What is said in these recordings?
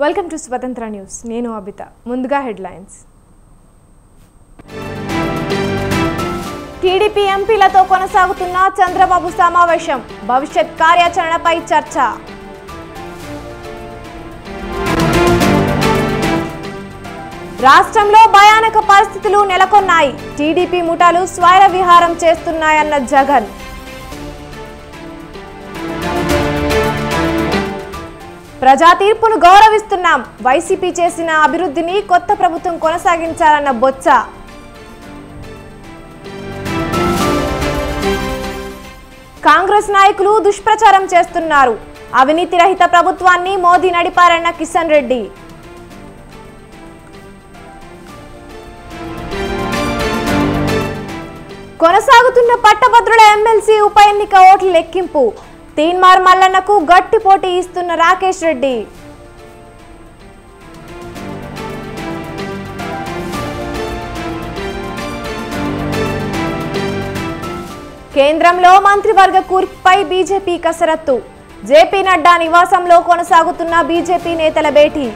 Welcome to స్వతంత్ర news. నేను అబిత. ముందుగా హెడ్లైన్స్. టీడీపీ ఎంపీలతో కొనసాగుతున్న చంద్రబాబు సమావేశం. భవిష్యత్ కార్యాచరణపై చర్చ. రాష్ట్రంలో భయానక పరిస్థితులు నెలకొన్నాయి. టీడీపీ ముఠాలు స్వైర విహారం చేస్తున్నాయన్న జగన్. ప్రజా తీర్పును గౌరవిస్తున్నాం. వైసీపీ చేసిన అభివృద్ధిని కొత్త ప్రభుత్వం కొనసాగించాలన్న బొత్స. కాంగ్రెస్ నాయకులు దుష్ప్రచారం చేస్తున్నారు. అవినీతి రహిత ప్రభుత్వాన్ని మోదీ నడిపారన్న కిషన్ రెడ్డి. కొనసాగుతున్న పట్టభద్రుల ఎమ్మెల్సీ ఉప ఎన్నిక ఓట్ల లెక్కింపు. తీన్మార్ మల్లన్నకు గట్టి పోటీ ఇస్తున్న రాకేష్ రెడ్డి. కేంద్రంలో మంత్రివర్గ కూర్పుపై బీజేపీ కసరత్తు. జేపీ నడ్డా నివాసంలో కొనసాగుతున్న బీజేపీ నేతల భేటీ.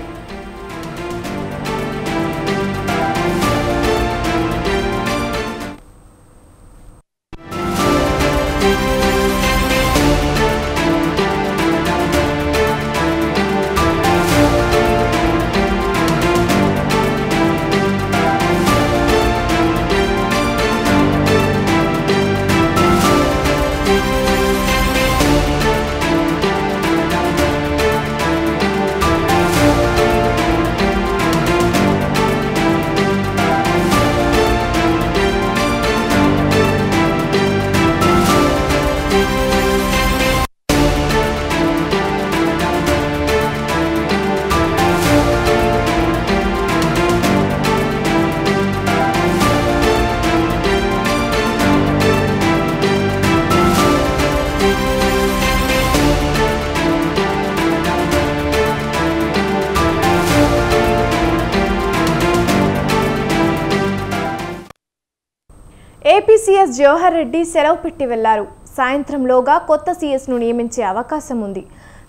ఏపీ సీఎస్ జవహర్ రెడ్డి సెలవు పెట్టి వెళ్లారు. సాయంత్రంలోగా కొత్త సీఎస్ను నియమించే అవకాశం ఉంది.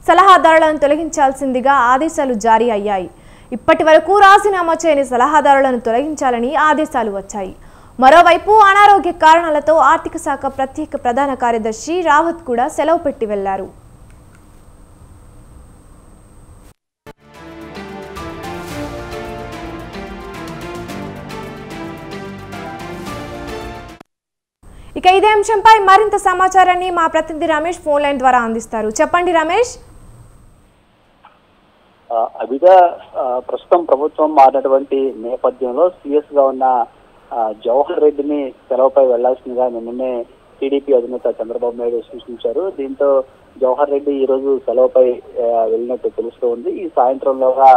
సలహాదారులను తొలగించాల్సిందిగా ఆదేశాలు జారీ అయ్యాయి. ఇప్పటి వరకు రాజీనామా చేయని సలహాదారులను తొలగించాలని ఆదేశాలు వచ్చాయి. మరోవైపు అనారోగ్య కారణాలతో ఆర్థిక శాఖ ప్రత్యేక ప్రధాన కార్యదర్శి రావత్ కూడా సెలవు పెట్టి వెళ్లారు. ఇక ఇదే అంశంపై మరింత సమాచారాన్ని మా ప్రతినిధి రమేష్ ఫోన్ లైన్ ద్వారా అందిస్తారు. చెప్పండి రమేష్. అవిగా ప్రస్తుతం ప్రభుత్వం మారినటువంటి నేపథ్యంలో సీఎస్ గా ఉన్న జవహర్ రెడ్డిని సెలవుపై వెళ్లాల్సిందిగా నిన్ననే టీడీపీ అధినేత చంద్రబాబు నాయుడు సూచించారు. దీంతో జవహర్ రెడ్డి ఈ రోజు సెలవుపై వెళ్ళినట్టు తెలుస్తూ ఉంది. ఈ సాయంత్రంలోగా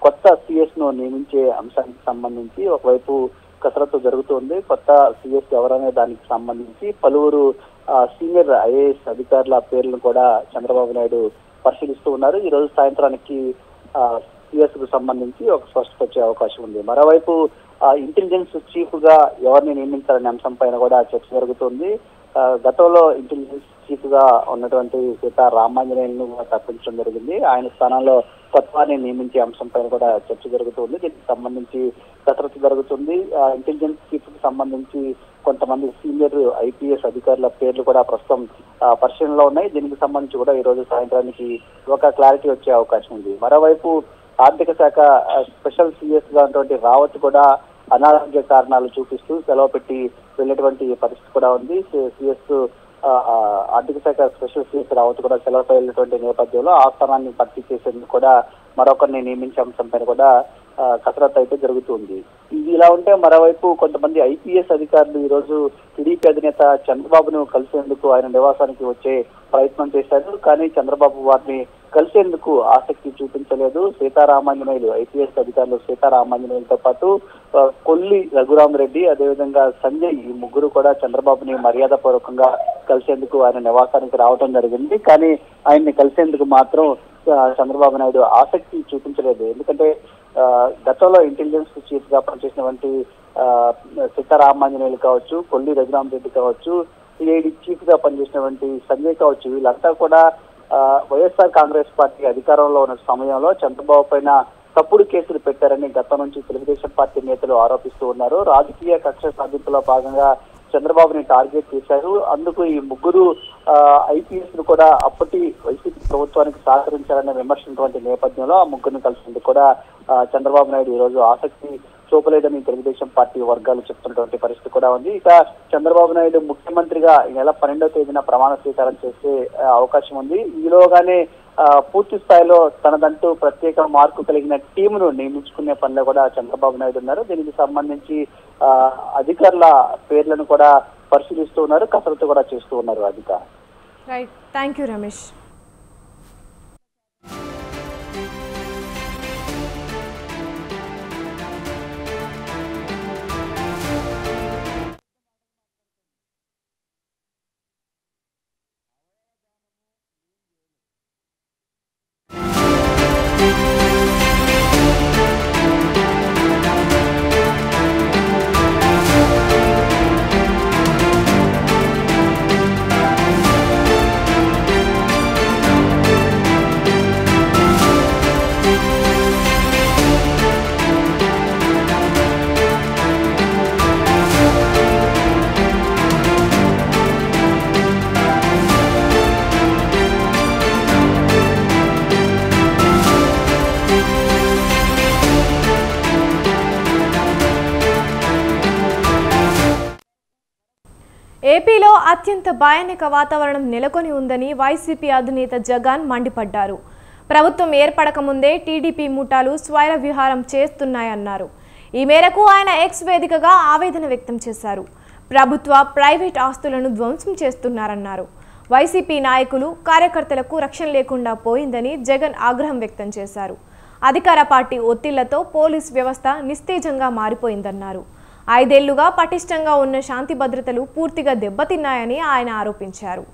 కొత్త సీఎస్ ను నియమించే అంశానికి సంబంధించి ఒకవైపు కసరత్తు జరుగుతుంది. కొత్త సీఎస్ ఎవరనే దానికి సంబంధించి పలువురు సీనియర్ ఐఏఎస్ అధికారుల పేర్లను కూడా చంద్రబాబు నాయుడు పరిశీలిస్తూ ఉన్నారు. ఈ రోజు సాయంత్రానికి సీఎస్ కు సంబంధించి ఒక స్పష్టత వచ్చే అవకాశం ఉంది. మరోవైపు ఇంటెలిజెన్స్ చీఫ్ గా ఎవరిని నియమించాలనే అంశం పైన కూడా చర్చ జరుగుతుంది. గతంలో ఇంటెలిజెన్స్ చీఫ్ గా ఉన్నటువంటి సీతారామాంజనేయులను తప్పించడం జరిగింది. ఆయన స్థానంలో కొత్తవారిని నియమించే అంశం పైన కూడా చర్చ జరుగుతుంది. దీనికి సంబంధించి కసరత్తు జరుగుతుంది. ఇంటెలిజెన్స్ చీఫ్ కి సంబంధించి కొంతమంది సీనియర్ ఐపీఎస్ అధికారుల పేర్లు కూడా ప్రస్తుతం పరిశీలనలో ఉన్నాయి. దీనికి సంబంధించి కూడా ఈ రోజు సాయంత్రానికి ఒక క్లారిటీ వచ్చే అవకాశం ఉంది. మరోవైపు ఆర్థిక శాఖ స్పెషల్ సీఎస్ గా ఉన్నటువంటి రావత్ కూడా అనారోగ్య కారణాలు చూపిస్తూ సెలవు పెట్టి వెళ్ళేటువంటి పరిస్థితి కూడా ఉంది. సీఎస్ ఆర్థిక శాఖ స్పెషల్ సీఎస్ రావత్ కూడా సెలవుపై వెళ్ళినటువంటి నేపథ్యంలో ఆ స్థానాన్ని భర్తీ చేసేందుకు కూడా మరొకరిని నియమించే అంశం పైన కూడా కసరత్తు అయితే జరుగుతుంది. ఇది ఇలా ఉంటే మరోవైపు కొంతమంది ఐపీఎస్ అధికారులు ఈ రోజు టీడీపీ అధినేత చంద్రబాబును కలిసేందుకు ఆయన నివాసానికి వచ్చే ప్రయత్నం చేశారు. కానీ చంద్రబాబు వారిని కలిసేందుకు ఆసక్తి చూపించలేదు. సీతారామాంజనేయులు ఐపీఎస్ అధికారులు సీతారామాంజనేయులతో పాటు కొల్లి రఘురామరెడ్డి అదేవిధంగా సంజయ్ ఈ ముగ్గురు కూడా చంద్రబాబుని మర్యాదపూర్వకంగా కలిసేందుకు ఆయన నివాసానికి రావడం జరిగింది. కానీ ఆయన్ని కలిసేందుకు మాత్రం చంద్రబాబు నాయుడు ఆసక్తి చూపించలేదు. ఎందుకంటే గతంలో ఇంటెలిజెన్స్ చీఫ్ గా పనిచేసినటువంటి సీతారామాంజనేయులు కావచ్చు, కొల్లి రఘురామరెడ్డి కావచ్చు, సిఐడి చీఫ్ గా పనిచేసినటువంటి సంజయ్ కావచ్చు, వీళ్ళంతా కూడా వైఎస్ఆర్ కాంగ్రెస్ పార్టీ అధికారంలో ఉన్న సమయంలో చంద్రబాబు పైన తప్పుడు కేసులు పెట్టారని గతం నుంచి తెలుగుదేశం పార్టీ నేతలు ఆరోపిస్తూ ఉన్నారు. రాజకీయ కక్ష సాధింపులో భాగంగా చంద్రబాబుని టార్గెట్ చేశారు. అందుకు ఈ ముగ్గురు ఐపీఎస్ ను కూడా అప్పటి వైసీపీ ప్రభుత్వానికి సహకరించారనే విమర్శించినటువంటి నేపథ్యంలో ఆ ముగ్గురిని కలిసేందుకు కూడా చంద్రబాబు నాయుడు ఈ రోజు ఆసక్తి చూపలేదని తెలుగుదేశం పార్టీ వర్గాలు చెప్తున్నటువంటి పరిస్థితి కూడా ఉంది. ఇక చంద్రబాబు నాయుడు ముఖ్యమంత్రిగా ఈ నెల 12వ తేదీన ప్రమాణ స్వీకారం చేసే అవకాశం ఉంది. ఈలోగానే పూర్తి స్థాయిలో తనదంటూ ప్రత్యేక మార్కు కలిగిన టీమును నియమించుకునే పనిలో కూడా చంద్రబాబు నాయుడు ఉన్నారు. దీనికి సంబంధించి అధికారుల పేర్లను కూడా పరిశీలిస్తూ ఉన్నారు, కసరత్తు కూడా చేస్తూ ఉన్నారు అధికారులు. Right, thank you Ramesh. ఏపీలో అత్యంత భయానక వాతావరణం నెలకొని ఉందని వైసీపీ అధినేత జగన్ మండిపడ్డారు. ప్రభుత్వం ఏర్పడక ముందే టీడీపీ ముఠాలు స్వైర విహారం చేస్తున్నాయన్నారు. ఈ మేరకు ఆయన ఎక్స్ వేదికగా ఆవేదన వ్యక్తం చేశారు. ప్రభుత్వ ప్రైవేట్ ఆస్తులను ధ్వంసం చేస్తున్నారన్నారు. వైసీపీ నాయకులు కార్యకర్తలకు రక్షణ లేకుండా పోయిందని జగన్ ఆగ్రహం వ్యక్తం చేశారు. అధికార పార్టీ ఒత్తిళ్లతో పోలీస్ వ్యవస్థ నిస్తేజంగా మారిపోయిందన్నారు. 5 ఏళ్లుగా పటిష్టంగా ఉన్న శాంతి భద్రతలు పూర్తిగా దెబ్బతిన్నాయని ఆయన ఆరోపించారు.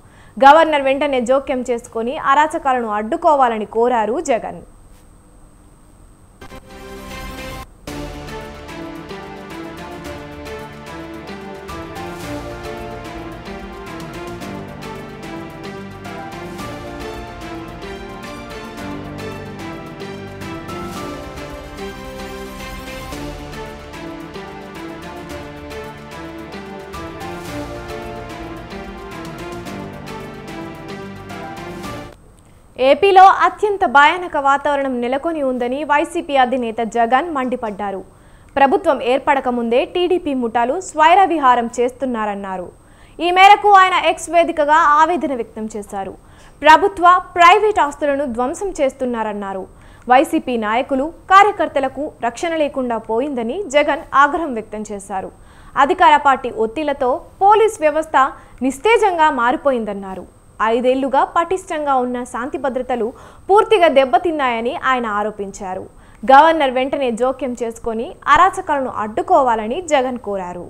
గవర్నర్ వెంటనే జోక్యం చేసుకుని అరాచకాలను అడ్డుకోవాలని కోరారు జగన్. ఏపీలో అత్యంత భయానక వాతావరణం నెలకొని ఉందని వైసీపీ అధినేత జగన్ మండిపడ్డారు. ప్రభుత్వం ఏర్పడక ముందే టీడీపీ ముఠాలు స్వైర విహారం చేస్తున్నారన్నారు. ఈ మేరకు ఆయన ఎక్స్ వేదికగా ఆవేదన వ్యక్తం చేశారు. ప్రభుత్వ ప్రైవేట్ ఆస్తులను ధ్వంసం చేస్తున్నారన్నారు. వైసీపీ నాయకులు కార్యకర్తలకు రక్షణ లేకుండా పోయిందని జగన్ ఆగ్రహం వ్యక్తం చేశారు. అధికార పార్టీ ఒత్తిళ్లతో పోలీస్ వ్యవస్థ నిస్తేజంగా మారిపోయిందన్నారు. 5 ఏళ్లుగా పటిష్టంగా ఉన్న శాంతి భద్రతలు పూర్తిగా దెబ్బతిన్నాయని ఆయన ఆరోపించారు. గవర్నర్ వెంటనే జోక్యం చేసుకొని అరాచకాలను అడ్డుకోవాలని జగన్ కోరారు.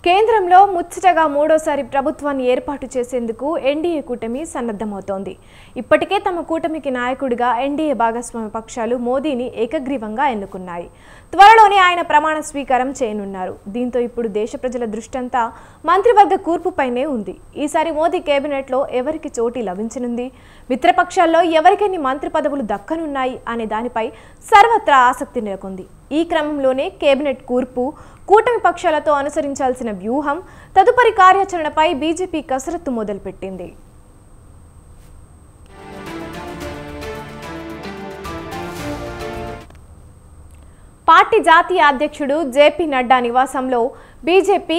కేంద్రంలో ముచ్చటగా మూడోసారి ప్రభుత్వాన్ని ఏర్పాటు చేసేందుకు ఎన్డీఏ కూటమి సన్నద్ధమవుతోంది. ఇప్పటికే తమ కూటమికి నాయకుడిగా ఎన్డీఏ భాగస్వామ్య పక్షాలు మోదీని ఏకగ్రీవంగా ఎన్నుకున్నాయి. త్వరలోనే ఆయన ప్రమాణ స్వీకారం చేయనున్నారు. దీంతో ఇప్పుడు దేశ ప్రజల దృష్టంతా మంత్రివర్గ కూర్పుపైనే ఉంది. ఈసారి మోదీ కేబినెట్లో ఎవరికి చోటు లభించనుంది, మిత్రపక్షాల్లో ఎవరికెన్ని మంత్రి పదవులు దక్కనున్నాయి అనే దానిపై సర్వత్రా ఆసక్తి నెలకొంది. ఈ క్రమంలోనే కేబినెట్ కూర్పు, కూటమి పక్షాలతో అనుసరించాల్సిన వ్యూహం, తదుపరి కార్యాచరణపై బీజేపీ కసరత్తు మొదలుపెట్టింది. పార్టీ జాతీయ అధ్యక్షుడు జేపీ నడ్డా నివాసంలో బీజేపీ,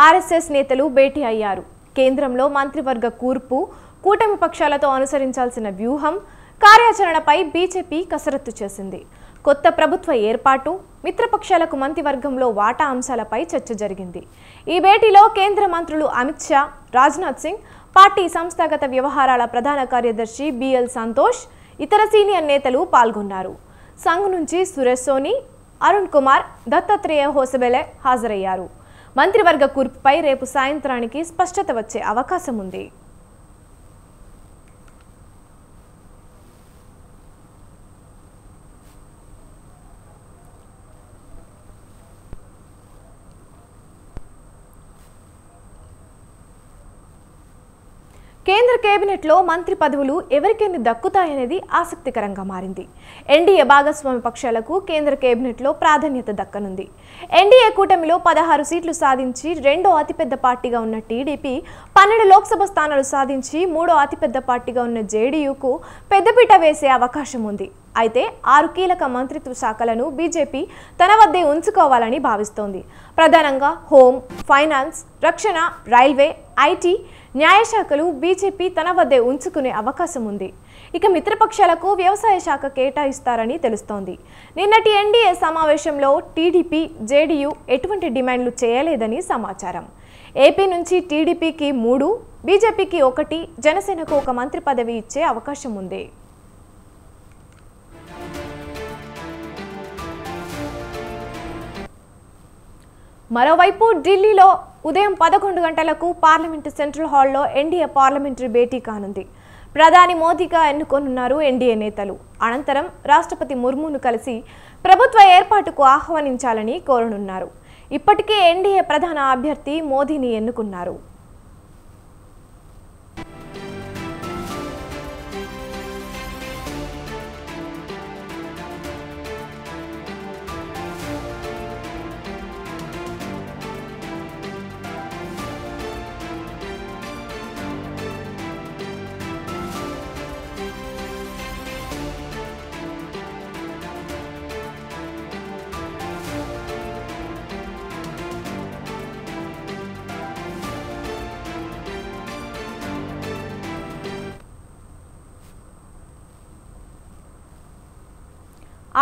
ఆర్ఎస్ఎస్ నేతలు భేటీ అయ్యారు. కేంద్రంలో మంత్రివర్గ కూర్పు, కూటమి పక్షాలతో అనుసరించాల్సిన వ్యూహం, కార్యాచరణపై బీజేపీ కసరత్తు చేసింది. కొత్త ప్రభుత్వ ఏర్పాటు, మిత్రపక్షాలకు మంత్రివర్గంలో వాటా అంశాలపై చర్చ జరిగింది. ఈ భేటీలో కేంద్ర మంత్రులు అమిత్ షా, రాజ్నాథ్ సింగ్, పార్టీ సంస్థాగత వ్యవహారాల ప్రధాన కార్యదర్శి బిఎల్ సంతోష్, ఇతర సీనియర్ నేతలు పాల్గొన్నారు. సంఘ్ నుంచి సురేష్ సోని, అరుణ్ కుమార్, దత్తాత్రేయ హోసబెలే హాజరయ్యారు. మంత్రివర్గ కూర్పుపై రేపు సాయంత్రానికి స్పష్టత వచ్చే అవకాశం ఉంది. కేంద్ర కేబినెట్లో మంత్రి పదవులు ఎవరికెన్ని దక్కుతాయనేది ఆసక్తికరంగా మారింది. ఎన్డీఏ భాగస్వామి పక్షాలకు కేంద్ర కేబినెట్లో ప్రాధాన్యత దక్కనుంది. ఎన్డీఏ కూటమిలో 16 సీట్లు సాధించి రెండో అతిపెద్ద పార్టీగా ఉన్న టీడీపీ 12 లోక్సభ స్థానాలు సాధించి మూడో అతిపెద్ద పార్టీగా ఉన్న జేడీయూకు పెద్దపీట వేసే అవకాశం ఉంది. అయితే 6 కీలక మంత్రిత్వ శాఖలను బీజేపీ తన వద్దే ఉంచుకోవాలని భావిస్తోంది. ప్రధానంగా హోం, ఫైనాన్స్, రక్షణ, రైల్వే, ఐటీ, న్యాయశాఖలు బీజేపీ తన వద్దే ఉంచుకునే అవకాశం ఉంది. ఇక మిత్రపక్షాలకు వ్యవసాయ శాఖ కేటాయిస్తారని తెలుస్తోంది. నిన్నటి ఎన్డీఏ సమావేశంలో టీడీపీ, జేడీయూ ఎటువంటి డిమాండ్లు చేయలేదని సమాచారం. ఏపీ నుంచి టీడీపీకి 3, బీజేపీకి 1, జనసేనకు 1 మంత్రి పదవి ఇచ్చే అవకాశం ఉంది. మరోవైపు ఢిల్లీలో ఉదయం 11 గంటలకు పార్లమెంటు సెంట్రల్ హాల్లో ఎన్డీఏ పార్లమెంటరీ భేటీ కానుంది. ప్రధాని మోదీగా ఎన్నుకోనున్నారు ఎన్డీఏ నేతలు. అనంతరం రాష్ట్రపతి ముర్మును కలిసి ప్రభుత్వ ఏర్పాటుకు ఆహ్వానించాలని కోరనున్నారు. ఇప్పటికే ఎన్డీఏ ప్రధాన అభ్యర్థి మోదీని ఎన్నుకున్నారు.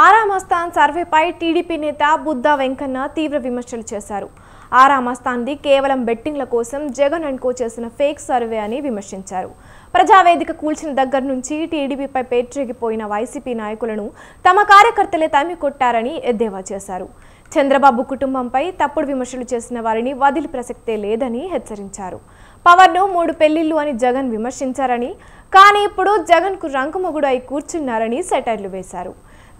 ఆరామస్థాన్ సర్వేపై టీడీపీ నేత బుద్ధా వెంకన్న తీవ్ర విమర్శలు చేశారు. ఆరామస్థాన్ది కేవలం బెట్టింగ్ల కోసం జగన్ అండ్ కో చేసిన ఫేక్ సర్వే అని విమర్శించారు. ప్రజావేదిక కూల్చిన దగ్గర నుంచి టీడీపీపై పేట్రేగిపోయిన వైసీపీ నాయకులను తమ కార్యకర్తలే తరిమి కొట్టారని ఎద్దేవా చేశారు. చంద్రబాబు కుటుంబంపై తప్పుడు విమర్శలు చేసిన వారిని వదిలి ప్రసక్తే లేదని హెచ్చరించారు. పవర్ను 3 పెళ్లిళ్లు అని జగన్ విమర్శించారని, కానీ ఇప్పుడు జగన్కు రంకుమొగుడు అయి కూర్చున్నారని సెటైర్లు వేశారు.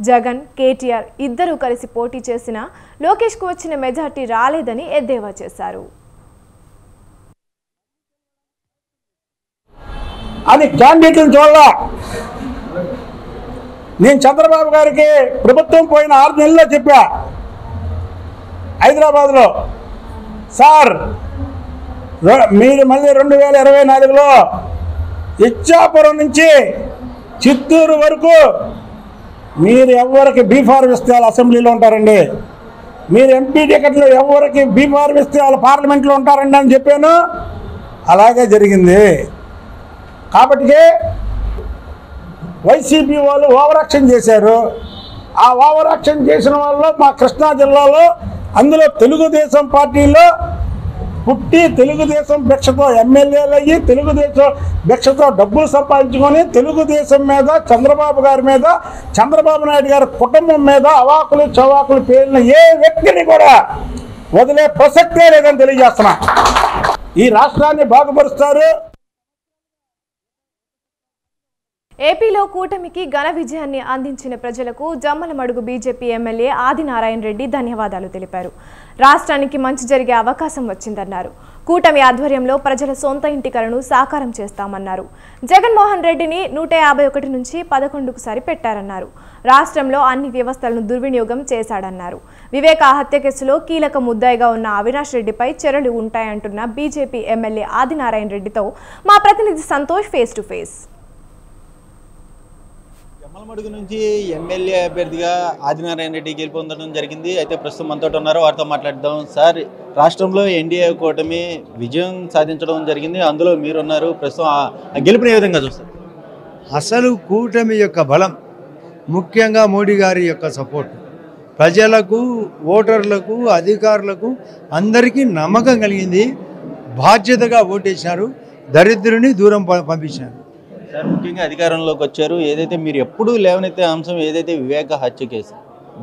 జగన్, కేటీఆర్ ఇద్దరూ కలిసి పోటీ చేసినా లోకేష్కు వచ్చిన మెజార్టీ రాలేదని ఎద్దేవా చేశారు. అది క్యాండిడేట్లను చూడాల. నేను చంద్రబాబు గారికి ప్రభుత్వం పోయిన 6 నెలల్లో చెప్పా హైదరాబాద్లో, సార్ మీరు మళ్ళీ 2024లో ఇచ్చాపురం నుంచి చిత్తూరు వరకు మీరు ఎవరికి బీఫార్మ్ ఇస్తే వాళ్ళు అసెంబ్లీలో ఉంటారండి, మీరు ఎంపీ టికెట్లు ఎవరికి బీఫార్మ్ ఇస్తే వాళ్ళు పార్లమెంట్లో ఉంటారండి అని చెప్పాను. అలాగే జరిగింది. కాబట్టి వైసీపీ వాళ్ళు ఓవర్ యాక్షన్ చేశారు. ఆ ఓవర్ యాక్షన్ చేసిన వాళ్ళు మా కృష్ణా జిల్లాలో, అందులో తెలుగుదేశం పార్టీలో పుట్టి తెలుగుదేశం భిక్షతో ఎమ్మెల్యేలు అయ్యి తెలుగుదేశం భిక్షతో డబ్బులు సంపాదించుకొని తెలుగుదేశం మీద, చంద్రబాబు గారి మీద, చంద్రబాబు నాయుడు గారి కుటుంబం మీద అవాకులు చవాకులు పేలిన ఏ వ్యక్తిని కూడా వదిలే ప్రసక్తే లేదని తెలియజేస్తున్నా. ఈ రాష్ట్రాన్ని బాగుపరుస్తారు. ఏపీలో కూటమికి ఘన విజయాన్ని అందించిన ప్రజలకు జమ్మలమడుగు బీజేపీ ఎమ్మెల్యే ఆదినారాయణ రెడ్డి ధన్యవాదాలు తెలిపారు. రాష్ట్రానికి మంచి జరిగే అవకాశం వచ్చిందన్నారు. కూటమి ఆధ్వర్యంలో ప్రజల సొంత ఇంటి కలను సాకారం చేస్తామన్నారు. జగన్మోహన్ రెడ్డిని 151 నుంచి 11కు సరిపెట్టారన్నారు. రాష్ట్రంలో అన్ని వ్యవస్థలను దుర్వినియోగం చేశాడన్నారు. వివేక హత్య కేసులో కీలక ముద్దాయిగా ఉన్న అవినాష్ రెడ్డిపై చర్యలు ఉంటాయంటున్న బీజేపీ ఎమ్మెల్యే ఆదినారాయణ రెడ్డితో మా ప్రతినిధి Santosh face to face. Jammalamadugu నుంచి ఎమ్మెల్యే అభ్యర్థిగా ఆదినారాయణ రెడ్డి గెలుపొందడం జరిగింది. అయితే ప్రస్తుతం మనతో ఉన్నారు, వారితో మాట్లాడదాం. సార్, రాష్ట్రంలో ఎన్డీఏ కూటమి విజయం సాధించడం జరిగింది, అందులో మీరున్నారు. ప్రస్తుతం ఆ గెలుపుని ఏ విధంగా చూస్తారు? అసలు కూటమి యొక్క బలం ముఖ్యంగా మోడీ గారి యొక్క సపోర్ట్, ప్రజలకు, ఓటర్లకు, అధికారులకు అందరికీ నమ్మకం కలిగింది. బాధ్యతగా ఓటేసినారు, దరిద్రుని దూరం పంపించినారు. సార్ ముఖ్యంగా అధికారంలోకి వచ్చారు. ఏదైతే మీరు ఎప్పుడూ లేవనెత్తే అంశం ఏదైతే వివేక హత్య కేసు,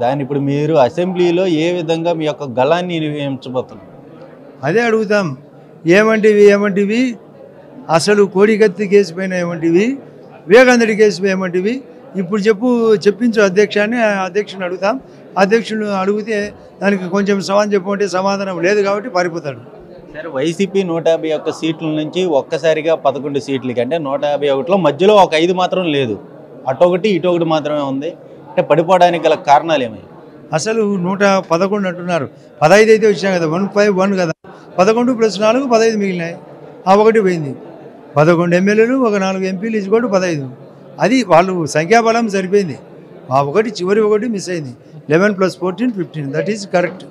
దాన్ని ఇప్పుడు మీరు అసెంబ్లీలో ఏ విధంగా మీ యొక్క గళాన్ని వినియోగించబోతున్నారు? అదే అడుగుతాం. ఏమంటివి అసలు కోడికత్తి కేసు పైన ఏమంటివి, వివేకానందుడి కేసు ఏమంటివి, ఇప్పుడు చెప్పించు అధ్యక్షాన్ని. అధ్యక్షుని అడుగుతాం. అధ్యక్షుడు అడిగితే దానికి కొంచెం సమాధానం చెప్పమంటే సమాధానం లేదు కాబట్టి పారిపోతాడు. సార్ వైసీపీ 151 సీట్ల నుంచి ఒక్కసారిగా 11 సీట్లకి, అంటే 151లో మధ్యలో ఒక 5 మాత్రం లేదు, అటొకటి ఇటొకటి మాత్రమే ఉంది. అంటే పడిపోవడానికి గల కారణాలు ఏమయ్యాయి? అసలు 111 అంటున్నారు, 15 అయితే వచ్చాయి కదా, 151 కదా, 11 + 4 15 మిగిలినాయి. ఆ ఒకటి పోయింది. 11 ఎమ్మెల్యేలు, ఒక 4 ఎంపీలు ఇచ్చుకోండి 15. అది వాళ్ళు సంఖ్యాబలం సరిపోయింది. ఆ ఒకటి చివరి ఒకటి మిస్ అయింది. 11 + 14 15, దట్ ఈజ్ కరెక్ట్.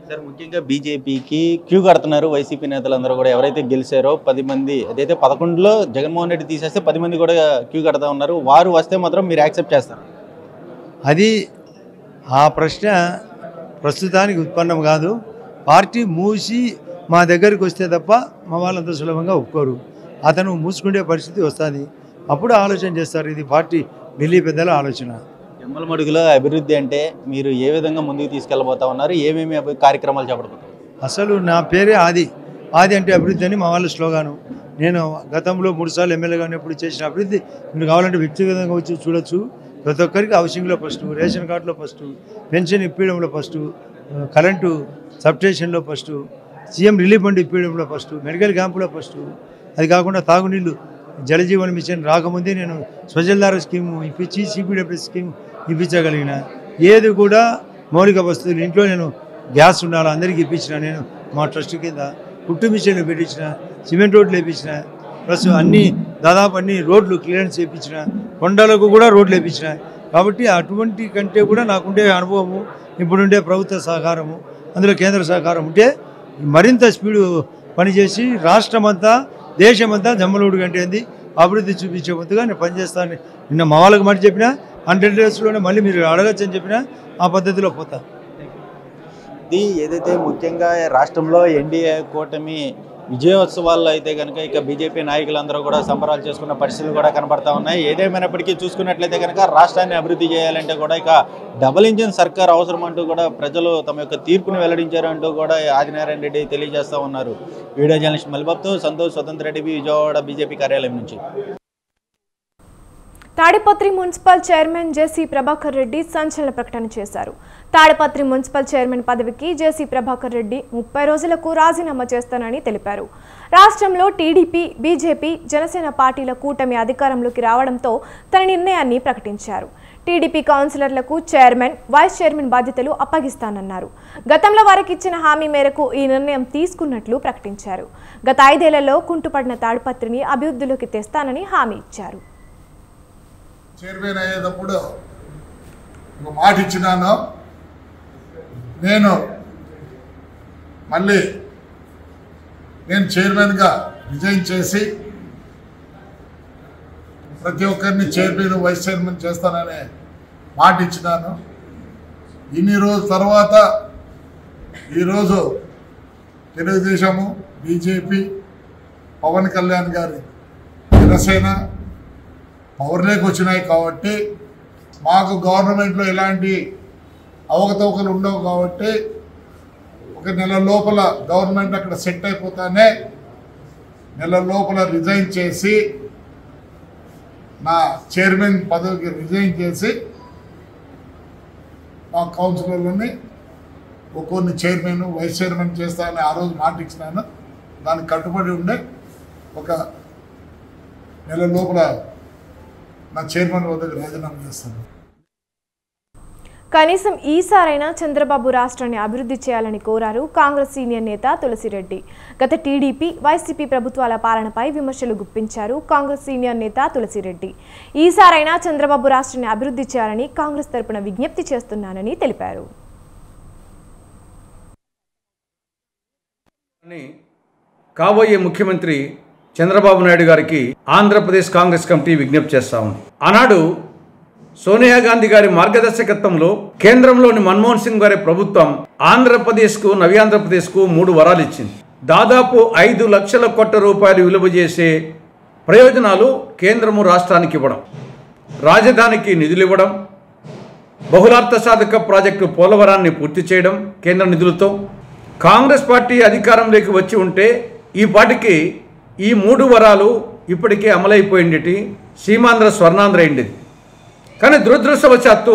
సార్ ముఖ్యంగా బీజేపీకి క్యూ కడుతున్నారు వైసీపీ నేతలందరూ కూడా. ఎవరైతే గెలిచారో 10 మంది, అదైతే 11లో జగన్మోహన్ రెడ్డి తీసేస్తే 10 మంది కూడా క్యూ కడతా ఉన్నారు. వారు వస్తే మాత్రం మీరు యాక్సెప్ట్ చేస్తారు? అది ఆ ప్రశ్న ప్రస్తుతానికి ఉత్పన్నం కాదు. పార్టీ మూసి మా దగ్గరికి వస్తే తప్ప మా వాళ్ళంత సులభంగా ఒప్పుకోరు. అతను మూసుకునే పరిస్థితి వస్తుంది, అప్పుడు ఆలోచన చేస్తారు. ఇది పార్టీ ఢిల్లీ పెద్దల ఆలోచన. జమ్మలమడుగులో అభివృద్ధి అంటే మీరు ఏ విధంగా ముందుకు తీసుకెళ్ళబోతా ఉన్నారు? ఏమేమి కార్యక్రమాలు చేపడబోతారు? అసలు నా పేరే ఆది అంటే అభివృద్ధి అని మా వాళ్ళ స్లోగాను. నేను గతంలో 3 సార్లు ఎమ్మెల్యేగా ఉన్నప్పుడు చేసిన అభివృద్ధి మీరు కావాలంటే వ్యక్తిగతంగా వచ్చి చూడొచ్చు. ప్రతి ఒక్కరికి హౌసింగ్లో ఫస్ట్, రేషన్ కార్డులో ఫస్ట్, పెన్షన్ ఇప్పించడంలో ఫస్ట్, కరెంటు సబ్స్టేషన్లో ఫస్ట్, సీఎం రిలీఫ్ ఫండ్ ఇప్పించడంలో ఫస్ట్, మెడికల్ క్యాంపులో ఫస్ట్. అది కాకుండా తాగునీళ్ళు జలజీవన్ మిషన్ రాకముందే నేను స్వజల్దార స్కీము ఇప్పించి సిపిడబ్ల్యూ స్కీమ్ ఇప్పించగలిగిన. ఏది కూడా మౌలిక వస్తువులు ఇంట్లో నేను గ్యాస్ ఉండాలి అందరికీ ఇప్పించిన. నేను మా ట్రస్ట్ కింద కుట్టు మిషన్లు పెట్టించిన, సిమెంట్ రోడ్లు వేయించిన, ప్లస్ దాదాపు అన్ని రోడ్లు క్లియరెన్స్ వేయించిన, కొండలకు కూడా రోడ్లు వేయించిన. కాబట్టి అటువంటి కంటే కూడా నాకుండే అనుభవము, ఇప్పుడుండే ప్రభుత్వ సహకారము, అందులో కేంద్ర సహకారం ఉంటే మరింత స్పీడు పనిచేసి రాష్ట్రమంతా దేశమంతా జమ్మలమడుగు అంటే ఏంది అభివృద్ధి చూపించే ముందుగా నేను పనిచేస్తాను. నిన్న మా వాళ్ళకి మాట చెప్పినా 100 డేస్లోనే మళ్ళీ మీరు అడగచ్చని చెప్పినా ఆ పద్ధతిలో పోతా. ఇది ఏదైతే ముఖ్యంగా రాష్ట్రంలో ఎన్డీఏ కూటమి విజయోత్సవాల్లో అయితే కనుక ఇక బీజేపీ నాయకులందరూ కూడా సంబరాలు చేసుకున్న పరిస్థితులు కూడా కనబడతా ఉన్నాయి. ఏదేమైనప్పటికీ చూసుకున్నట్లయితే కనుక రాష్ట్రాన్ని అభివృద్ధి చేయాలంటే కూడా ఇక డబుల్ ఇంజిన్ సర్కార్ అవసరం అంటూ కూడా ప్రజలు తమ యొక్క తీర్పును వెల్లడించారు అంటూ కూడా ఆదినారాయణ రెడ్డి తెలియజేస్తూ ఉన్నారు. వీడియో జర్నలిస్ట్ మల్బాబ్తో సంతోష్, స్వతంత్ర రెడ్డి, విజయవాడ బీజేపీ కార్యాలయం నుంచి. తాడిపత్రి మున్సిపల్ చైర్మన్ జేసీ ప్రభాకర్ రెడ్డి సంచలన ప్రకటన చేశారు. తాడిపత్రి మున్సిపల్ చైర్మన్ పదవికి జేసీ ప్రభాకర్ రెడ్డి 30 రోజులకు రాజీనామా చేస్తానని తెలిపారు. రాష్ట్రంలో టీడీపీ, బీజేపీ, జనసేన పార్టీల కూటమి అధికారంలోకి రావడంతో తన నిర్ణయాన్ని ప్రకటించారు. టీడీపీ కౌన్సిలర్లకు చైర్మన్, వైస్ చైర్మన్ బాధ్యతలు అప్పగిస్తానన్నారు. గతంలో వారికి ఇచ్చిన హామీ మేరకు ఈ నిర్ణయం తీసుకున్నట్లు ప్రకటించారు. గత 5 ఏళ్లలో కుంటుపడిన తాడిపత్రిని అభివృద్ధిలోకి తెస్తానని హామీ ఇచ్చారు. చైర్మన్ అయ్యేటప్పుడు ఒక మాట ఇచ్చినాను, నేను మళ్ళీ చైర్మన్గా రిజైన్ చేసి ప్రతి ఒక్కరిని చైర్మన్, వైస్ చైర్మన్ చేస్తాననే మాట ఇచ్చినాను. ఇన్ని రోజుల తర్వాత ఈరోజు తెలుగుదేశము, బీజేపీ, పవన్ కళ్యాణ్ గారి జనసేన పవర్లోకి వచ్చినాయి కాబట్టి మాకు గవర్నమెంట్లో ఎలాంటి అవకతవకలు ఉండవు కాబట్టి 1 నెల లోపల గవర్నమెంట్ అక్కడ సెట్ అయిపోతానే నెల లోపల రిజైన్ చేసి నా చైర్మన్ పదవికి రిజైన్ చేసి మా కౌన్సిలర్లని ఒక్కొన్ని చైర్మన్, వైస్ చైర్మన్ చేస్తానని ఆ రోజు మాట ఇచ్చినాను. దానికి కట్టుబడి ఉండే 1 నెల లోపల నా చైర్మన్ వద్దకు రాజీనామా చేస్తాను. కనీసం ఈసారైనా చంద్రబాబు రాష్ట్రాన్ని అభివృద్ధి చేయాలని కోరారు కాంగ్రెస్ సీనియర్ నేత తులసిరెడ్డి. గత టీడీపీ, వైసీపీ ప్రభుత్వాల పాలనపై విమర్శలు గుప్పించారు కాంగ్రెస్ సీనియర్ నేత తులసిరెడ్డి. ఈసారైనా చంద్రబాబు రాష్ట్రాన్ని అభివృద్ధి చేయాలని కాంగ్రెస్ తరపున విజ్ఞప్తి చేస్తున్నానని తెలిపారు. కాబోయే ముఖ్యమంత్రి చంద్రబాబు నాయుడు గారికి ఆంధ్రప్రదేశ్ కాంగ్రెస్ కమిటీ విజ్ఞప్తి చేస్తా ఉంది. ఆనాడు సోనియా గాంధీ గారి మార్గదర్శకత్వంలో కేంద్రంలోని మన్మోహన్ సింగ్ గారి ప్రభుత్వం ఆంధ్రప్రదేశ్కు నవ్యాంధ్రప్రదేశ్కు 3 వరాలు ఇచ్చింది. దాదాపు 5 లక్షల కోట్ల రూపాయలు విలువ చేసే ప్రయోజనాలు కేంద్రము రాష్ట్రానికి ఇవ్వడం, రాజధానికి నిధులు ఇవ్వడం, బహుళార్థ సాధక ప్రాజెక్టు పోలవరాన్ని పూర్తి చేయడం కేంద్ర నిధులతో. కాంగ్రెస్ పార్టీ అధికారంలోకి వచ్చి ఉంటే ఈ పాటికి ఈ 3 వరాలు ఇప్పటికే అమలైపోయింది, సీమాంధ్ర స్వర్ణాంధ్ర అయింది. కానీ దురదృష్టవశాత్తు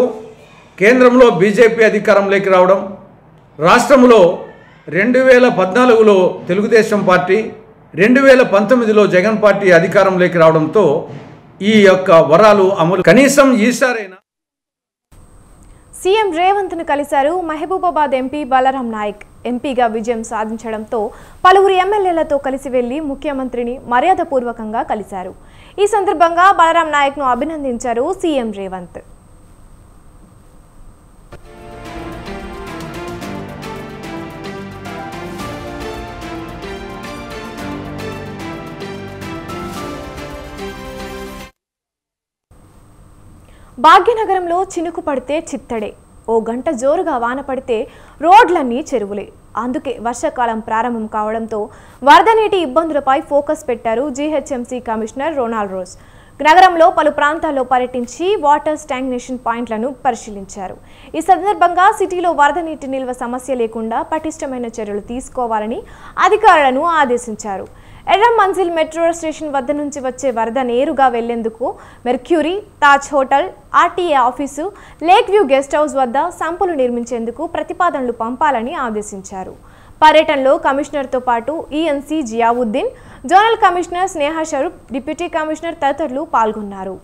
కేంద్రంలో బీజేపీ అధికారంలోకి రావడం, రాష్ట్రంలో 2014లో తెలుగుదేశం పార్టీ, 2019లో జగన్ పార్టీ అధికారంలోకి రావడంతో ఈ యొక్క వరాలు అమలు కనీసం ఈసారైనా. సీఎం రేవంత్ను కలిశారు మహబూబాబాద్ ఎంపీ బలరాం నాయక్. ఎంపీగా విజయం సాధించడంతో పలువురు ఎమ్మెల్యేలతో కలిసి వెళ్లి ముఖ్యమంత్రిని మర్యాదపూర్వకంగా కలిశారు. ఈ సందర్భంగా బలరాం నాయక్ను అభినందించారు సీఎం రేవంత్. భాగ్యనగరంలో చినుకు పడితే చిత్తడే, ఓ గంట జోరుగా వాన పడితే రోడ్లన్నీ చెరువులే. అందుకే వర్షాకాలం ప్రారంభం కావడంతో వరద నీటి ఇబ్బందులపై ఫోకస్ పెట్టారు జీహెచ్ఎంసీ కమిషనర్ రొనాల్డ్ రోజ్. నగరంలో పలు ప్రాంతాల్లో పర్యటించి వాటర్ స్టాగ్నేషన్ పాయింట్లను పరిశీలించారు. ఈ సందర్భంగా సిటీలో వరద నీటి నిల్వ సమస్య లేకుండా పటిష్టమైన చర్యలు తీసుకోవాలని అధికారులను ఆదేశించారు. ఎర్ర మంజిల్ మెట్రో స్టేషన్ వద్ద నుంచి వచ్చే వరద నేరుగా వెళ్లేందుకు mercury, Taj hotel, RTA office, lake view guest house వద్ద సంపులు నిర్మించేందుకు ప్రతిపాదనలు పంపాలని ఆదేశించారు. పర్యటనలో కమిషనర్తో పాటు ఈఎన్సీ జియావుద్దీన్, జోనల్ కమిషనర్ స్నేహ షరూప్, డిప్యూటీ కమిషనర్ తదితరులు పాల్గొన్నారు.